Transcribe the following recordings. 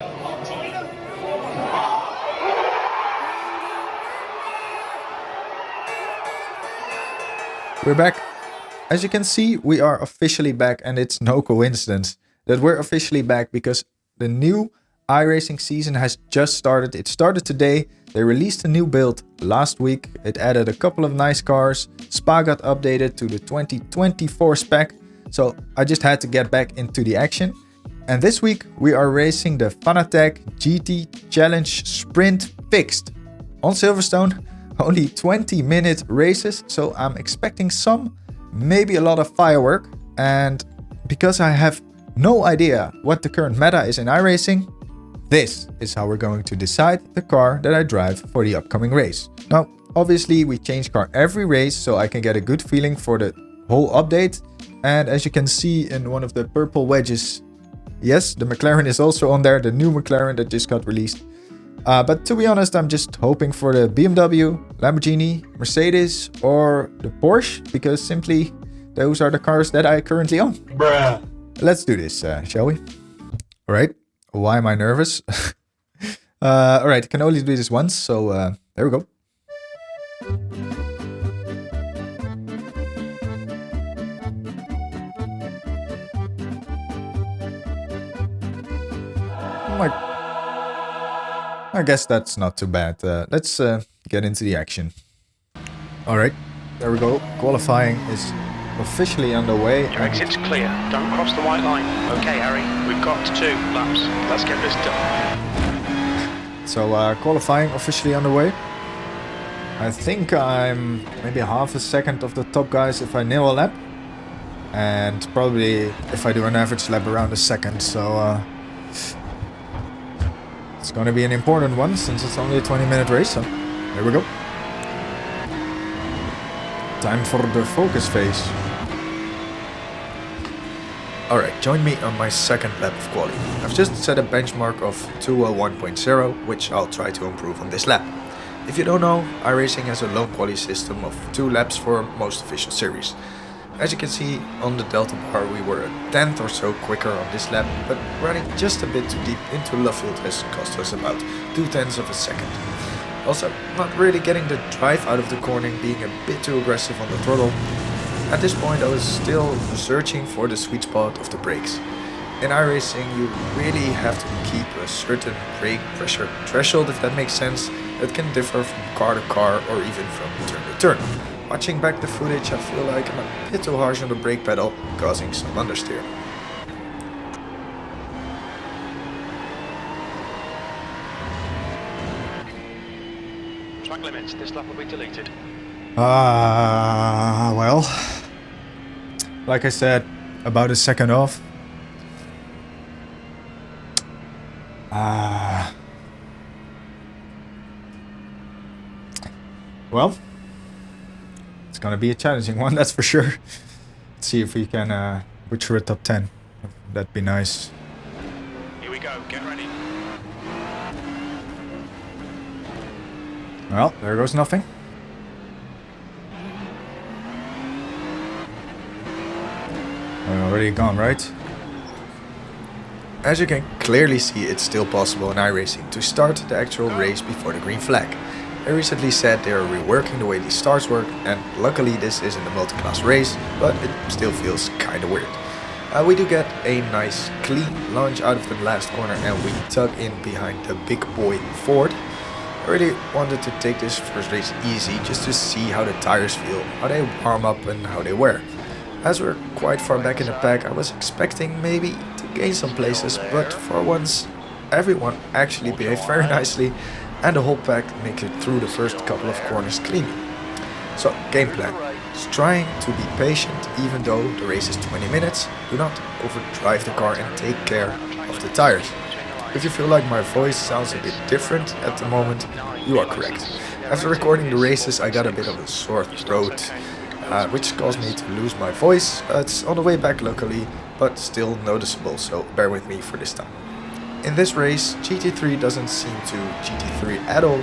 We're back. As you can see, we are officially back, and it's no coincidence that we're officially back because the new iRacing season has just started. It started today. They released a new build last week. It added a couple of nice cars. Spa got updated to the 2024 spec. So I just had to get back into the action. And this week we are racing the Fanatec GT Challenge Sprint Fixed on Silverstone. Only 20-minute races, so I'm expecting some, maybe a lot of firework. And because I have no idea what the current meta is in iRacing, this is how we're going to decide the car that I drive for the upcoming race. Now, obviously we change car every race, so I can get a good feeling for the whole update. And as you can see in one of the purple wedges, yes, the McLaren is also on there, the new McLaren that just got released. But to be honest, I'm just hoping for the BMW, Lamborghini, Mercedes or the Porsche, because simply those are the cars that I currently own. Bruh. Let's do this, shall we? All right. Why am I nervous? All right, I can only do this once, so there we go. I guess that's not too bad. Let's get into the action. Alright, there we go. Qualifying is officially underway. Your exit's clear. Don't cross the white line. Okay, Harry, we've got 2 laps. Let's get this done. So qualifying officially underway. I think I'm maybe half a second of the top guys if I nail a lap. And probably if I do an average lap around a second. So it's going to be an important one since it's only a 20-minute race, so here we go. Time for the focus phase. Alright, join me on my second lap of quali. I've just set a benchmark of 201.0, which I'll try to improve on this lap. If you don't know, iRacing has a low quali system of 2 laps for most official series. As you can see on the delta bar, we were a tenth or so quicker on this lap, but running just a bit too deep into Lovefield has cost us about 0.2 of a second. Also, not really getting the drive out of the cornering, being a bit too aggressive on the throttle. At this point I was still searching for the sweet spot of the brakes. In iRacing you really have to keep a certain brake pressure threshold, if that makes sense. That can differ from car to car or even from turn to turn. Watching back the footage, I feel like I'm a bit too harsh on the brake pedal, causing some understeer. Track limits, this lap will be deleted. Well, like I said, about a second off. Well, it's gonna be a challenging one, that's for sure. Let's see if we can butcher a top 10. That'd be nice. Here we go, get ready. Well, there goes nothing. We're already gone, right? As you can clearly see, it's still possible in iRacing to start the actual race before the green flag. They recently said they are reworking the way these starts work, and luckily this isn't a multi-class race, but it still feels kinda weird. We do get a nice clean launch out of the last corner and we tug in behind the big boy Ford. I really wanted to take this first race easy just to see how the tires feel, how they warm up and how they wear. As we're quite far back in the pack, I was expecting maybe to gain some places, but for once everyone actually behaved very nicely and the whole pack make it through the first couple of corners cleanly. So, game plan. Just trying to be patient even though the race is 20 minutes. Do not overdrive the car and take care of the tires. If you feel like my voice sounds a bit different at the moment, you are correct. After recording the races I got a bit of a sore throat, which caused me to lose my voice. It's on the way back luckily, but still noticeable, so bear with me for this time. In this race, GT3 doesn't seem to GT3 at all,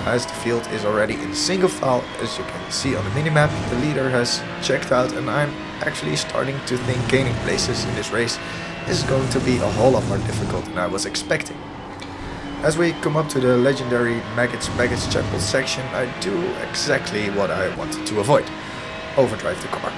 as the field is already in single file. As you can see on the minimap, the leader has checked out and I'm actually starting to think gaining places in this race is going to be a whole lot more difficult than I was expecting. As we come up to the legendary baggage chapel section, I do exactly what I wanted to avoid. Overdrive the car.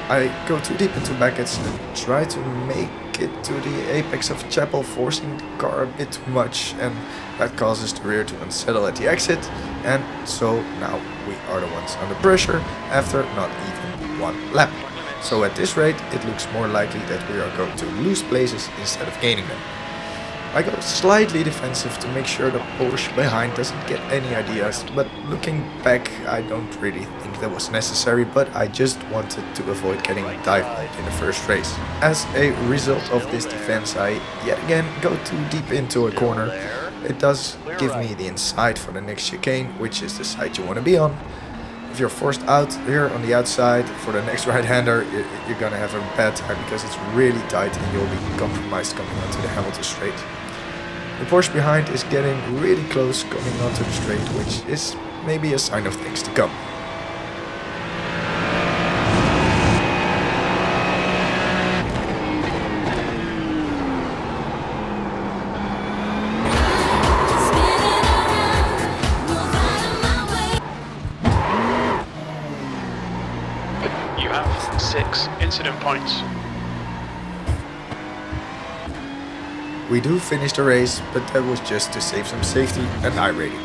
I go too deep into baggage and try to make it to the apex of chapel, forcing the car a bit too much, and that causes the rear to unsettle at the exit, and so now we are the ones under pressure after not even one lap. So at this rate it looks more likely that we are going to lose places instead of gaining them. I go slightly defensive to make sure the Porsche behind doesn't get any ideas, but looking back I don't really think that was necessary, but I just wanted to avoid getting dived in the first race. As a result of this defense, I yet again go too deep into a corner. It does give me the inside for the next chicane, which is the side you want to be on. If you're forced out here on the outside for the next right-hander, you're gonna have a bad time because it's really tight and you'll be compromised coming onto the Hamilton straight. The Porsche behind is getting really close coming onto the straight, which is maybe a sign of things to come. You have 6 incident points. We do finish the race, but that was just to save some safety and high rating.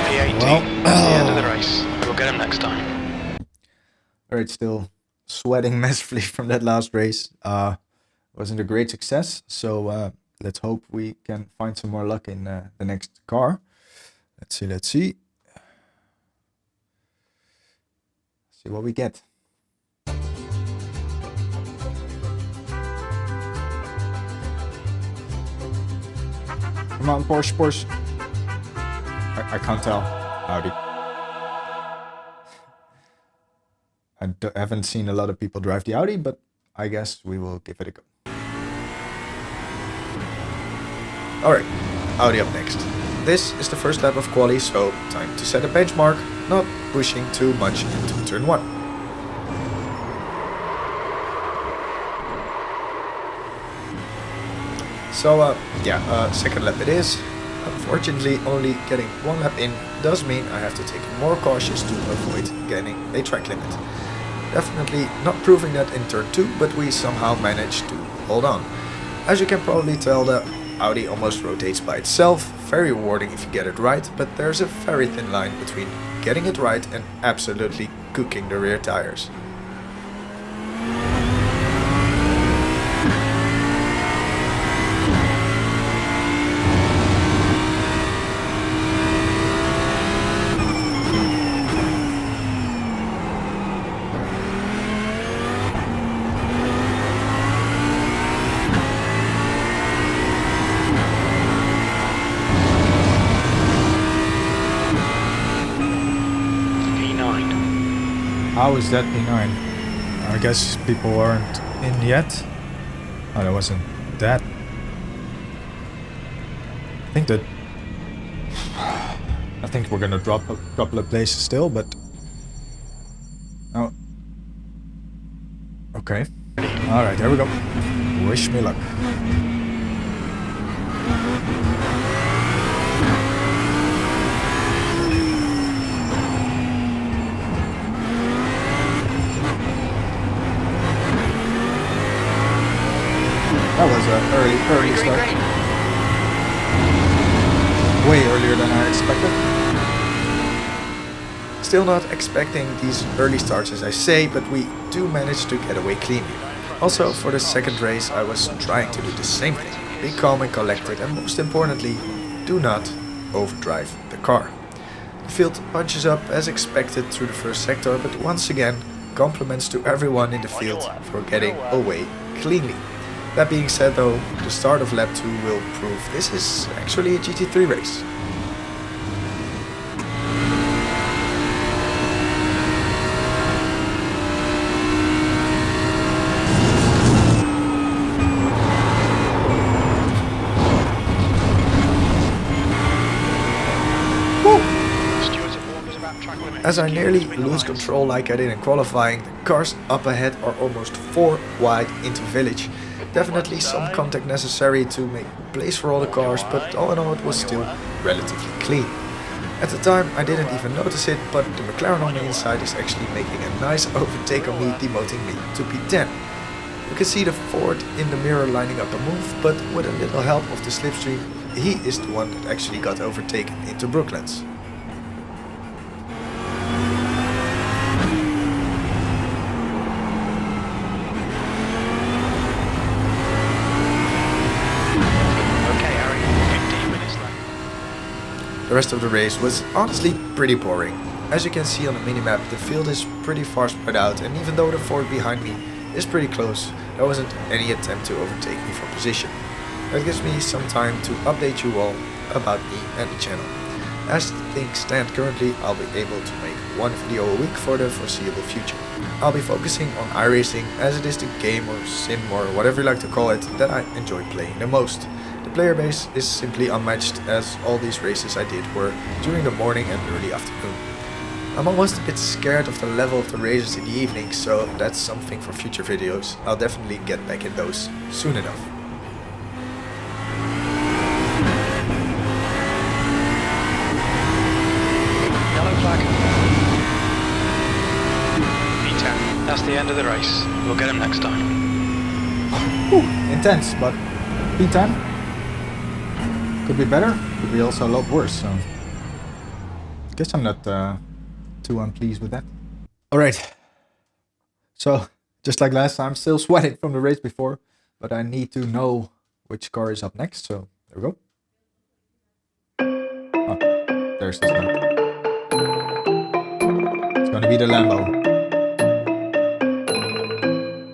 P18, that's the end of the race. We'll get him next time. Alright, still sweating massively from that last race. Wasn't a great success, so let's hope we can find some more luck in the next car. Let's see. See what we get. Come on, Porsche. I can't tell. Audi. I haven't seen a lot of people drive the Audi, but I guess we will give it a go. Alright, Audi up next. This is the first lap of quali, so time to set a benchmark, not pushing too much into turn 1. So second lap it is. Unfortunately, only getting 1 lap in does mean I have to take it more cautious to avoid getting a track limit. Definitely not proving that in turn 2, but we somehow managed to hold on. As you can probably tell, the Audi almost rotates by itself, very rewarding if you get it right, but there's a very thin line between getting it right and absolutely cooking the rear tires. How is that P9? I guess people aren't in yet. Oh, that wasn't that. I think we're gonna drop a couple of places still, but oh, okay. All right, here we go. Wish me luck. That was an early start. Way earlier than I expected. Still not expecting these early starts as I say, but we do manage to get away cleanly. Also, for the second race I was trying to do the same thing. Be calm and collected, and most importantly, do not overdrive the car. The field punches up as expected through the first sector, but once again, compliments to everyone in the field for getting away cleanly. That being said though, the start of lap 2 will prove this is actually a GT3 race. As I nearly lose control like I did in qualifying, the cars up ahead are almost 4 wide into village. Definitely some contact necessary to make place for all the cars, but all in all it was still relatively clean. At the time I didn't even notice it, but the McLaren on the inside is actually making a nice overtake on me, demoting me to P10. You can see the Ford in the mirror lining up a move, but with a little help of the slipstream, he is the one that actually got overtaken into Brooklands. The rest of the race was honestly pretty boring. As you can see on the minimap, the field is pretty far spread out, and even though the Ford behind me is pretty close, there wasn't any attempt to overtake me from position. That gives me some time to update you all about me and the channel. As things stand currently, I'll be able to make one video a week for the foreseeable future. I'll be focusing on iRacing, as it is the game or sim or whatever you like to call it that I enjoy playing the most. The player base is simply unmatched, as all these races I did were during the morning and early afternoon. I'm almost a bit scared of the level of the races in the evening, so that's something for future videos. I'll definitely get back in those soon enough. Yellow flag. P10. That's the end of the race. We'll get him next time. Whew, intense, but P10? Could be better, could be also a lot worse, so guess I'm not too unpleased with that. Alright, so just like last time, still sweating from the race before, but I need to know which car is up next, so there we go. Oh, there's this one. It's gonna be the Lambo.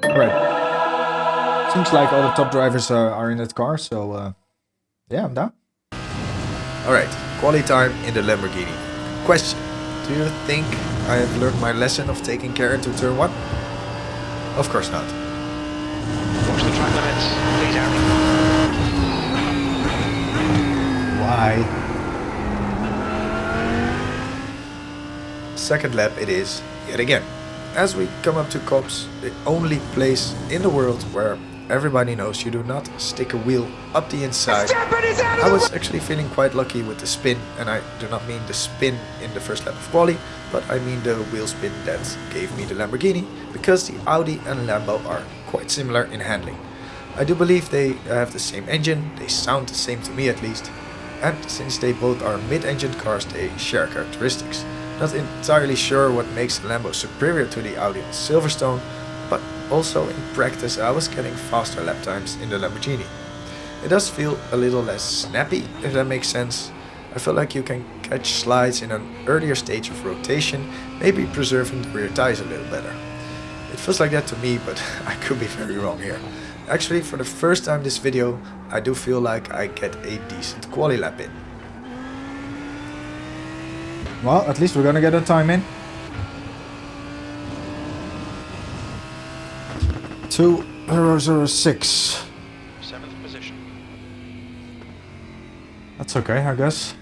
Alright, seems like all the top drivers are in that car, so yeah, I'm down. Alright, quali time in the Lamborghini. Question: do you think I have learned my lesson of taking care into turn 1? Of course not. Watch the track limits, please, Harry. Why? Second lap it is, yet again. As we come up to Cops, the only place in the world where everybody knows you do not stick a wheel up the inside. I was actually feeling quite lucky with the spin, and I do not mean the spin in the first lap of quali, but I mean the wheel spin that gave me the Lamborghini, because the Audi and Lambo are quite similar in handling. I do believe they have the same engine, they sound the same to me at least, and since they both are mid-engine cars, they share characteristics. Not entirely sure what makes the Lambo superior to the Audi and Silverstone, but also in practice I was getting faster lap times in the Lamborghini. It does feel a little less snappy, if that makes sense. I feel like you can catch slides in an earlier stage of rotation, maybe preserving the rear tires a little better. It feels like that to me, but I could be very wrong here. Actually, for the first time this video, I do feel like I get a decent quali lap in. Well, at least we're gonna get a time in. 2:06. 7th position. That's okay, I guess.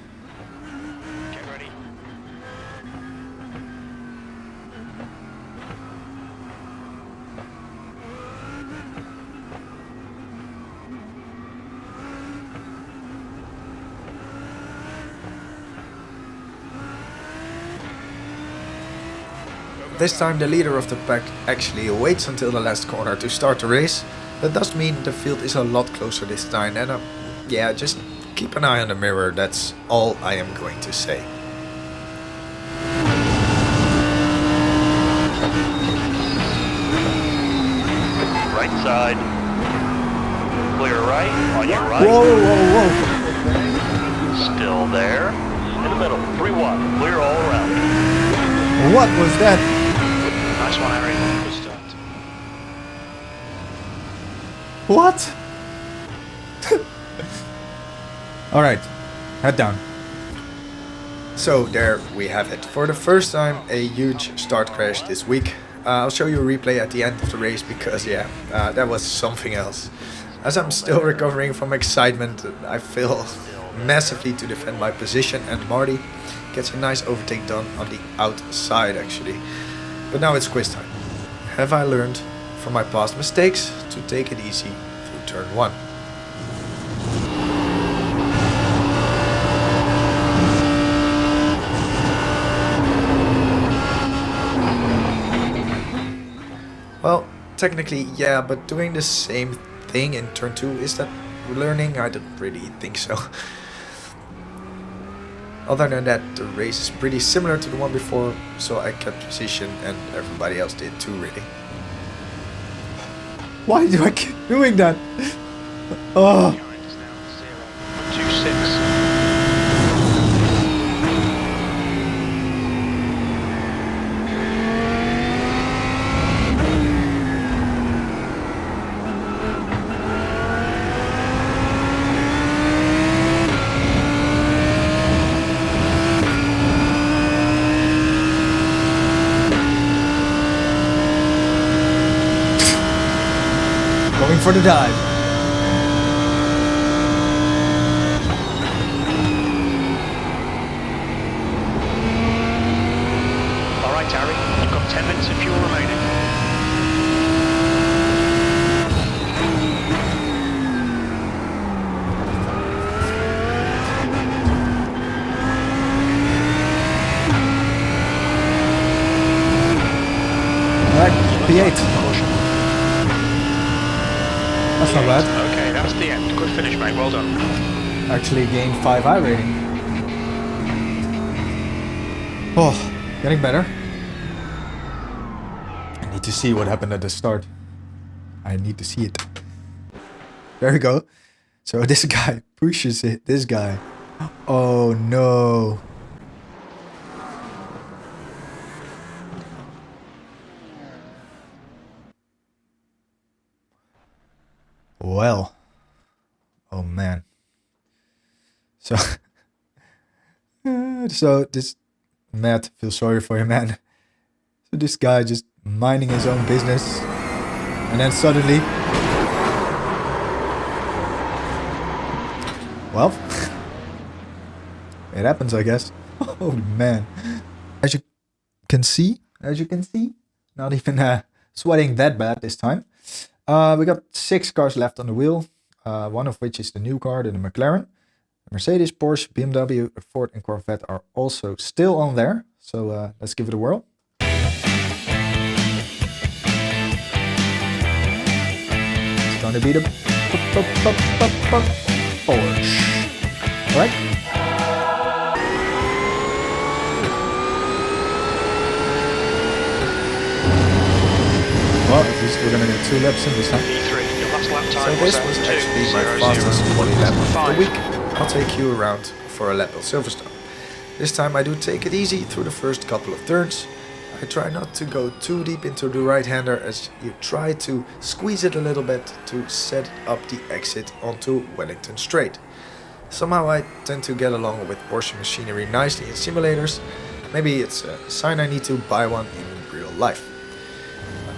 Get ready. This time the leader of the pack actually waits until the last corner to start the race. That does mean the field is a lot closer this time, and yeah, just keep an eye on the mirror, that's all I am going to say. Right side. Clear right, on your right. Whoa, whoa, whoa. Still there. In the middle, 3-1, clear all around. What was that? Nice one, Harry. Good start. What? Alright, head down. So there we have it. For the first time, a huge start crash this week. I'll show you a replay at the end of the race because yeah, that was something else. As I'm still recovering from excitement, I fail massively to defend my position, and Marty gets a nice overtake done on the outside actually. But now it's quiz time. Have I learned from my past mistakes to take it easy for turn 1. Well, technically, yeah, but doing the same thing in turn 2, is that learning? I don't really think so. Other than that, the race is pretty similar to the one before, so I kept position and everybody else did too, really. Why do I keep doing that? Oh. Going for the dive. All right, Harry, you've got 10 minutes of fuel remaining. Alright, P8. That's not bad. Okay, that's the end. Good finish, mate. Well done. Actually gained 5 iRating. Oh, getting better. I need to see what happened at the start. I need to see it. There we go. So this guy pushes it. This guy. Oh no. Well, oh man. So, so this Matt, feel sorry for you, man. So this guy just minding his own business, and then suddenly, well, it happens, I guess. Oh man, as you can see, not even sweating that bad this time. We got 6 cars left on the wheel, one of which is the new car, the McLaren. Mercedes, Porsche, BMW, Ford and Corvette are also still on there. So let's give it a whirl. It's going to be the Porsche. Alright? Well, at least we're going to get 2 laps in this time. E3, your last lap time So this was actually my fastest quality lap of the week. I'll take you around for a lap of Silverstone. This time I do take it easy through the first couple of turns. I try not to go too deep into the right-hander as you try to squeeze it a little bit to set up the exit onto Wellington Straight. Somehow I tend to get along with Porsche machinery nicely in simulators. Maybe it's a sign I need to buy one in real life.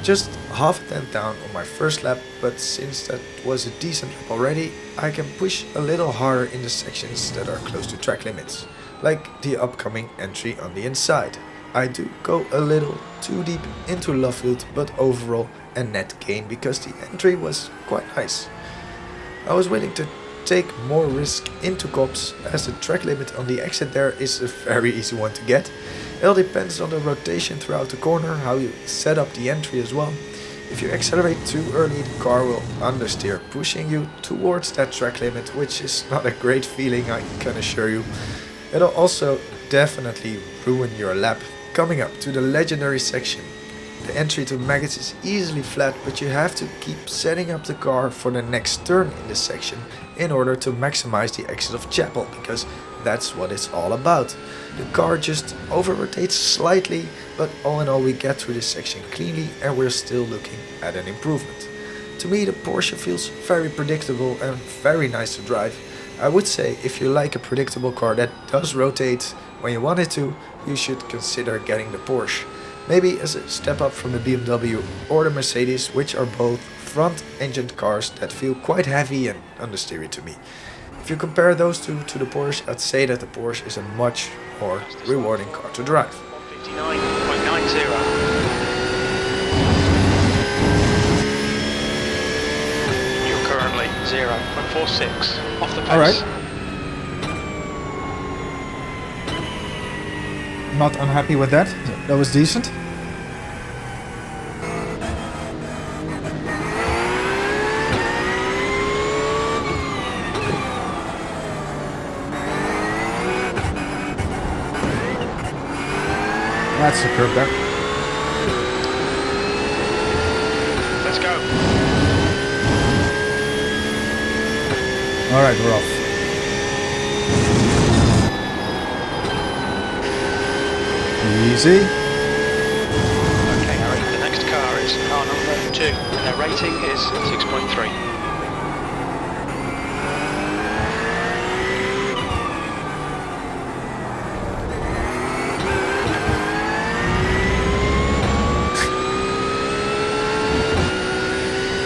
Just half a tenth down on my first lap, but since that was a decent lap already, I can push a little harder in the sections that are close to track limits, like the upcoming entry on the inside. I do go a little too deep into Lovefield, but overall a net gain because the entry was quite nice. I was willing to take more risk into Cops as the track limit on the exit there is a very easy one to get. It all depends on the rotation throughout the corner, how you set up the entry as well. If you accelerate too early, the car will understeer, pushing you towards that track limit, which is not a great feeling, I can assure you. It'll also definitely ruin your lap. Coming up to the legendary section. The entry to Maggots is easily flat, but you have to keep setting up the car for the next turn in this section in order to maximize the exit of Chapel, because that's what it's all about. The car just over-rotates slightly, but all in all we get through this section cleanly and we're still looking at an improvement. To me the Porsche feels very predictable and very nice to drive. I would say if you like a predictable car that does rotate when you want it to, you should consider getting the Porsche. Maybe as a step up from the BMW or the Mercedes, which are both front-engined cars that feel quite heavy and understeery to me. If you compare those two to the Porsche, I'd say that the Porsche is a much more rewarding car to drive. 159.90. You're currently 1:0.46 off the pace. All right. Not unhappy with that. That was decent. That's a curve there. Let's go. All right, we're off. Easy. Okay, Harry, the next car is car number 2. Their rating is 6.3.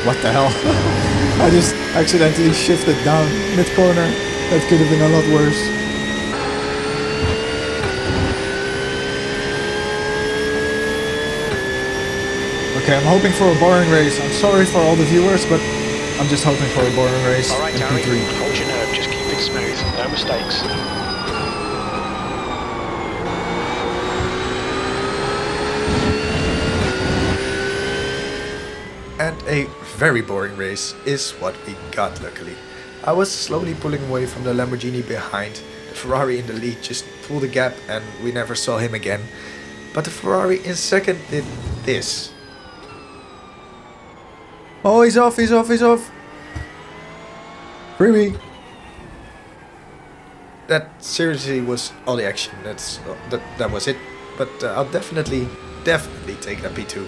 What the hell? I just accidentally shifted down mid-corner. That could have been a lot worse. Okay, I'm hoping for a boring race. I'm sorry for all the viewers, but I'm just hoping for a boring race. All right, in Harry, P3. hold your nerve, just keep it smooth, no mistakes. And a very boring race is what we got, luckily. I was slowly pulling away from the Lamborghini behind. The Ferrari in the lead just pulled a gap and we never saw him again. But the Ferrari in second did this. Oh, he's off, he's off, he's off. Freebie. That seriously was all the action. That was it. But I'll definitely take that P2.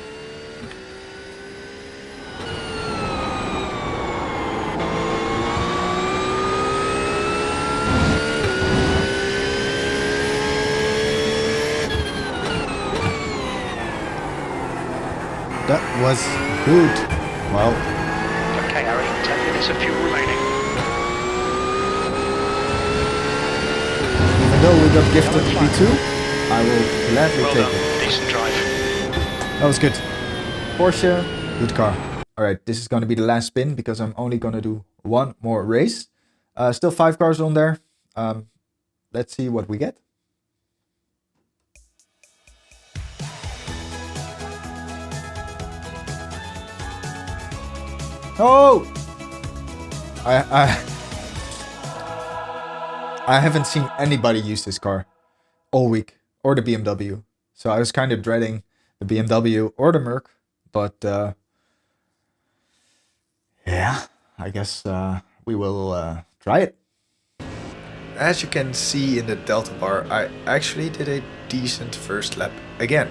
That was good. Well. Okay, Harry, 10 minutes of fuel remaining. Even though we got gifted P2, I will gladly Well take done, it. decent drive. That was good. Porsche, good car. Alright, this is going to be the last spin because I'm only going to do one more race. Still 5 cars on there. Let's see what we get. Oh! I haven't seen anybody use this car all week, or the BMW. So I was kind of dreading the BMW or the Merc, but yeah, I guess we will try it. As you can see in the Delta bar, I actually did a decent first lap again.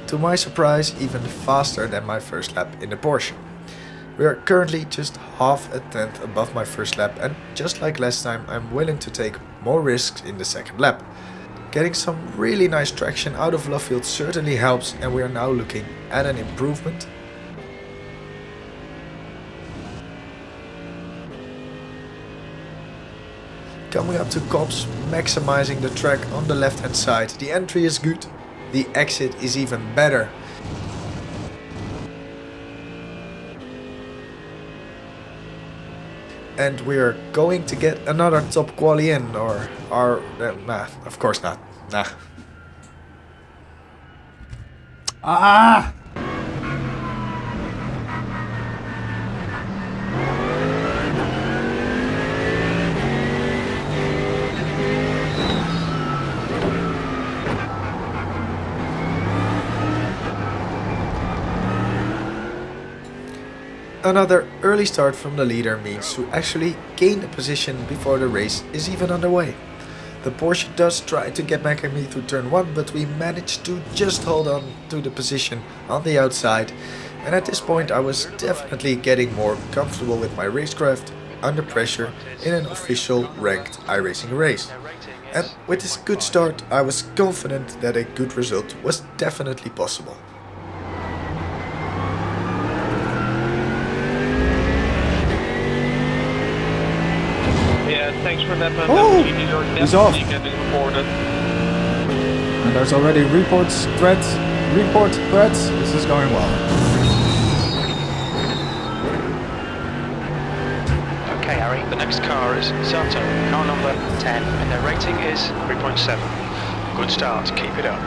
To my surprise, even faster than my first lap in the Porsche. We are currently just half a tenth above my first lap, and just like last time, I'm willing to take more risks in the second lap. Getting some really nice traction out of left field certainly helps, and we are now looking at an improvement. Coming up to Cops, maximizing the track on the left hand side. The entry is good, the exit is even better. And we are going to get another top quali in, or nah, of course not. Nah. Ah! Another early start from the leader means to actually gain a position before the race is even underway. The Porsche does try to get back at me through turn 1, but we managed to just hold on to the position on the outside, and at this point I was definitely getting more comfortable with my racecraft under pressure in an official ranked iRacing race. And with this good start I was confident that a good result was definitely possible. Thanks for that. Oh, he's off. And there's already report threats. This is going well. Okay, Next car is Sato, car number 10, and their rating is 3.7. Good start, keep it up.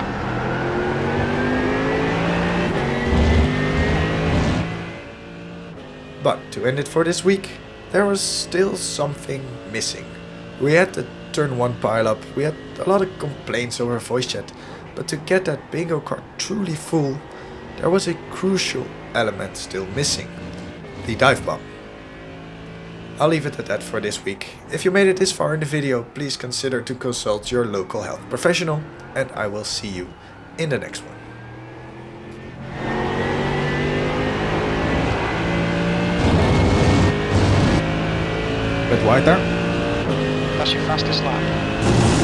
But to end it for this week, there was still something missing. We had the turn 1 pileup, we had a lot of complaints over voice chat, but to get that bingo card truly full, there was a crucial element still missing: the dive bomb. I'll leave it at that for this week. If you made it this far in the video, please consider to consult your local health professional, and I will see you in the next one. Met White daar. That's your fastest lap.